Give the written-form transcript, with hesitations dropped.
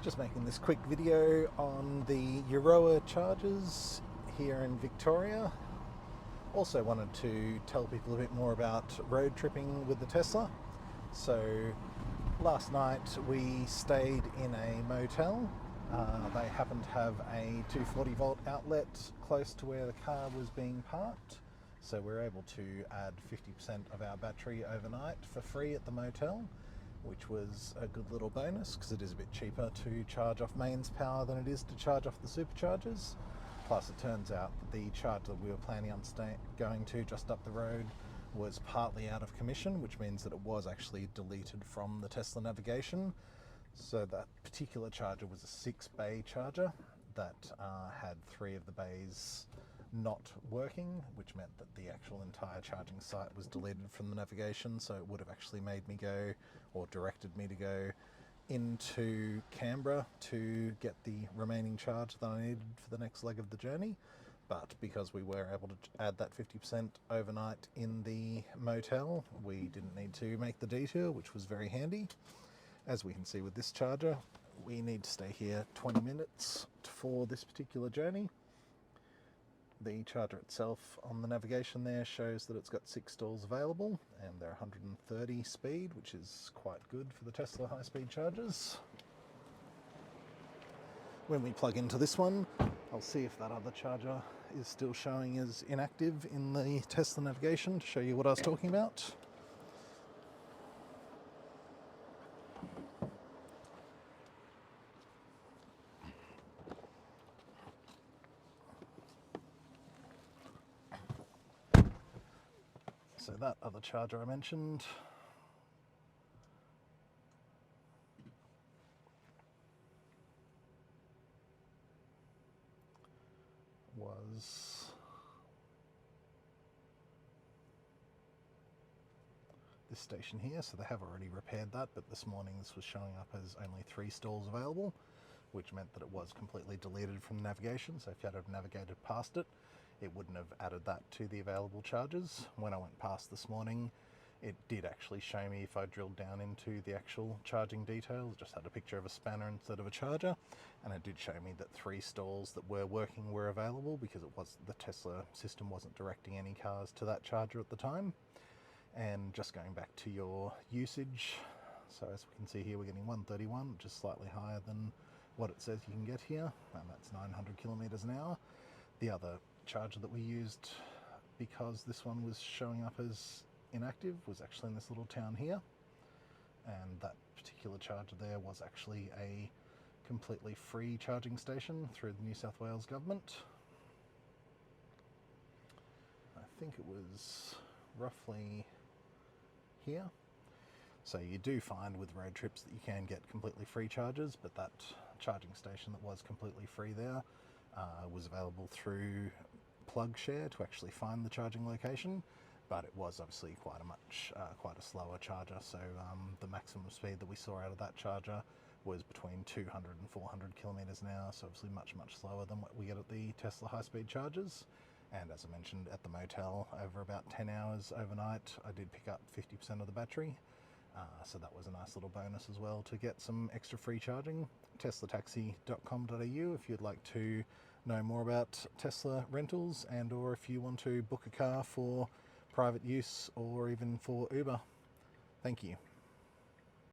Just making this quick video on the Euroa chargers here in Victoria. Also wanted to tell people a bit more about road tripping with the Tesla. So last night we stayed in a motel. They happened to have a 240 volt outlet close to where the car was being parked. So we're able to add 50% of our battery overnight for free at the motel, which was a good little bonus because it is a bit cheaper to charge off mains power than it is to charge off the superchargers. Plus it turns out that the charger that we were planning on going to just up the road was partly out of commission, which means that it was actually deleted from the Tesla navigation. So that particular charger was a 6-bay charger that had 3 of the bays not working, which meant that the actual entire charging site was deleted from the navigation. So it would have actually made me go, or directed me to go into Canberra to get the remaining charge that I needed for the next leg of the journey. But because we were able to add that 50% overnight in the motel, we didn't need to make the detour, which was very handy. As we can see with this charger, we need to stay here 20 minutes for this particular journey. The charger itself on the navigation there shows that it's got 6 stalls available, and they're 130 speed, which is quite good for the Tesla high-speed chargers. When we plug into this one, I'll see if that other charger is still showing as inactive in the Tesla navigation to show you what I was talking about. So that other charger I mentioned was this station here, so they have already repaired that, but this morning this was showing up as only 3 stalls available, which meant that it was completely deleted from navigation. So if you had have navigated past it, it wouldn't have added that to the available charges. When I went past this morning, it did actually show me, if I drilled down into the actual charging details, just had a picture of a spanner instead of a charger, and it did show me that 3 stalls that were working were available because it was the Tesla system wasn't directing any cars to that charger at the time. And just going back to your usage, so as we can see here, we're getting 131, which is slightly higher than what it says you can get here, and that's 900 kilometers an hour. The other charger that we used, because this one was showing up as inactive, was actually in this little town here, and that particular charger there was actually a completely free charging station through the New South Wales government. I think it was roughly here. So you do find with road trips that you can get completely free chargers, but that charging station that was completely free there was available through PlugShare to actually find the charging location, but it was obviously quite a slower charger. So the maximum speed that we saw out of that charger was between 200 and 400 kilometers an hour, so obviously much slower than what we get at the Tesla high-speed chargers. And as I mentioned, at the motel, over about 10 hours overnight, I did pick up 50% of the battery. So that was a nice little bonus as well to get some extra free charging. teslataxi.com.au if you'd like to know more about Tesla rentals, and or if you want to book a car for private use or even for Uber. Thank you.